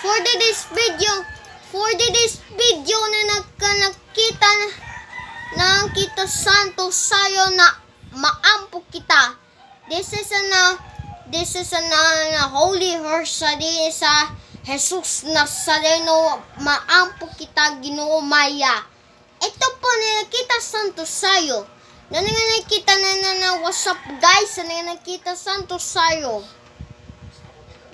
For this video na nakita santo sayo na maampo kita. This is a holy rosary sa Jesus Nazareno, maampo kita Ginoo Maya. Ito po na nakita santo sayo. Na nakita na what's up guys, na nakita santo sayo.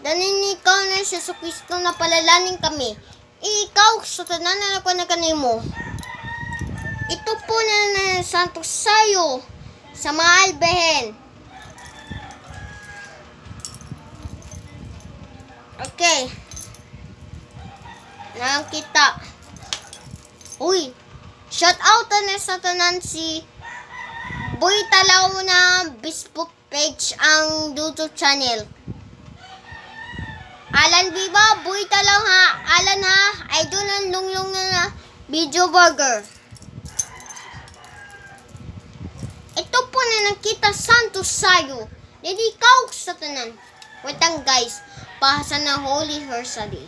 Ikaw na si Jesus Kristo na palalanin kami. Ikaw, satanan na ako na kanimo. Ito po na santo sayo sa mahal behen. Okay. Nakita. Uy, shout out na sa tanan si Boy Talaw na Facebook page ang YouTube channel. Alan Viva, Boy Talaw ha. Alan ha, idol ng lunglong na video burger. Ito po na nakita santo sayo. Ikaw sa tanan. Wetang guys, pahasa na Holy Rosary.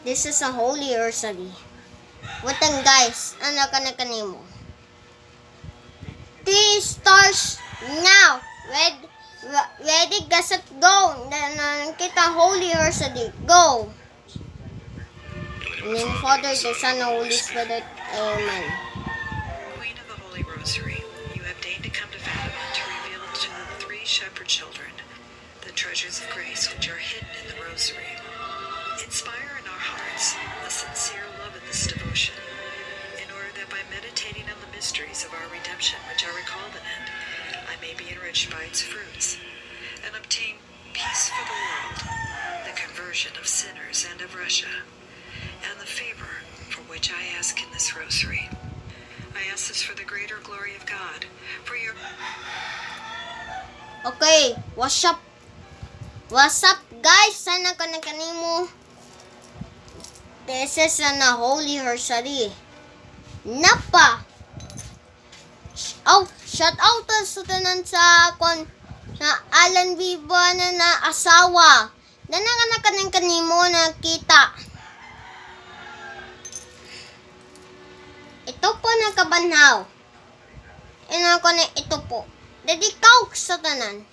This is a Holy Rosary. Wetang guys, ano ka na kanimo? 3 stars now. Ready, gasat, go. Nakita Holy Rosary. Go. In the name of the Father, the Son, and the Holy Spirit. Amen. Queen of the Holy Rosary, you have deigned to come to Fatima to reveal to the 3 shepherd children the treasures of grace which are hidden in the Rosary. Inspire in our hearts a sincere love in this devotion, in order that by meditating on the mysteries of our redemption which are recalled in it, I may be enriched by its fruits, and obtain peace for the world, the conversion of sinners and of Russia, and the favor for which I ask in this Rosary. I ask this for the greater glory of God, for your... Okay, what's up? What's up guys? Sana ka na kanimo. This is a Holy Rosary. Napa. Oh, shout out sa tanan sa na Alan Viva na asawa. Na kanimo nakita. Ito po na kabanhaw. Ito po. Ikaw sa tanan.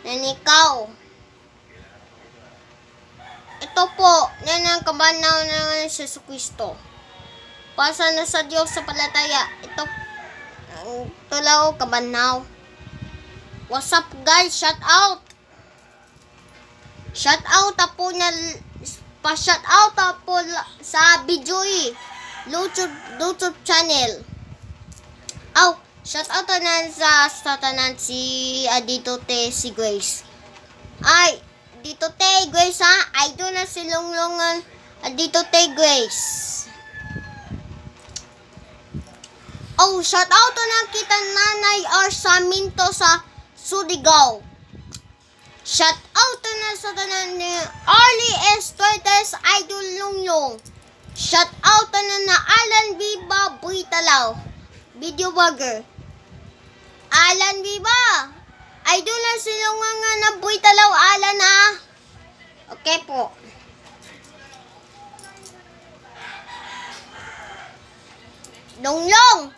Ikaw. Ito po, na kabanhaw na Jesus Kristo. Pasa na sa Diyos sa palataya. Ito Tulaw kabanhaw. What's up guys? Shout out. Shout out po na pa-shout out po sa video YouTube channel. Oh, shout out na sa tanan si Adito Te si Grace. Ay, Adito Te Grace ha. Ay doon na si Lunglungan Adito Te Grace. Oh, shout out na kita Nanay Arsaminto sa Surigao. Shout out na sa tanan ni Arlie Estuartes Idol Lunglong. Shout out na Alan Viva Boy Talaw video vlogger. Alan Viva, idol na sila nga na Boy Talaw Alan ha. Okay po. Lunglong.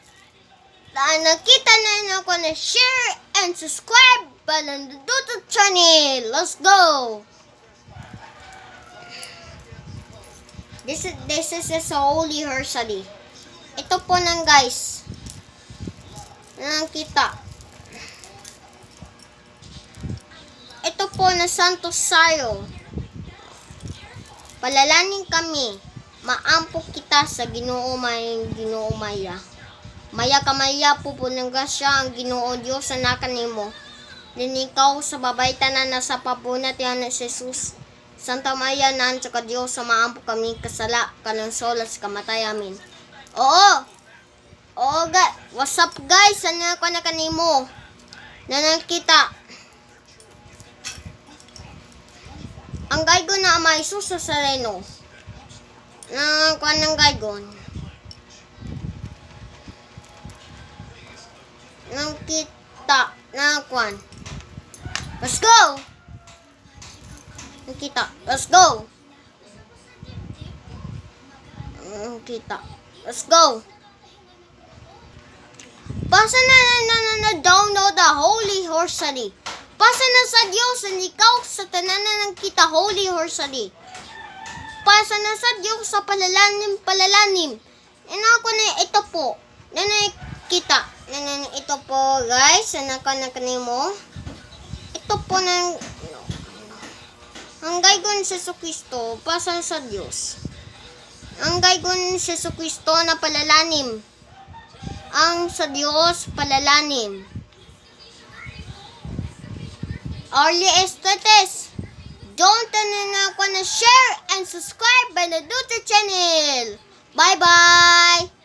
Nakita na ako na share and subscribe pa ng YouTube channel. Let's go. This is a Holy Rosary. Ito po nang guys. Nakita. Ito po na santo sayo. Palalanin kami. Maampo kita sa Ginoo Maya. Maya kamaya po ng grasya ang Ginoo Diyos sa nakanimo. Ikaw sa babay tanan na sa pabunat yan ni Jesus. Santa Maria nan sa Diyos sa maampo kami kasala kanang solas kamatay amin. Oo, what's up guys? Ano ko na kanimo? Na nakita. Ang gaygon na ama Jesus sa Sareno. Na kuan ng gaygon. Nang kita na kuan. Let's go! Kita. Let's go! Kita. Let's go! Pasa na download the Holy Horsary. Pasa na sa Diyos ang ikaw sa tananan ng kita Holy Horsary. Pasa na sa Diyos sa palalanim. Ako na ito po. Nanay kita. Nanay ito po guys. Anak mo. Ito po ng ang gaygon sa Jesucristo. Pasa sa Diyos. Ang gaygon sa Jesucristo na palalanim. Ang sa Diyos palalanim. Arlie Estetes. Don't na share and subscribe by the YouTube channel. Bye-bye!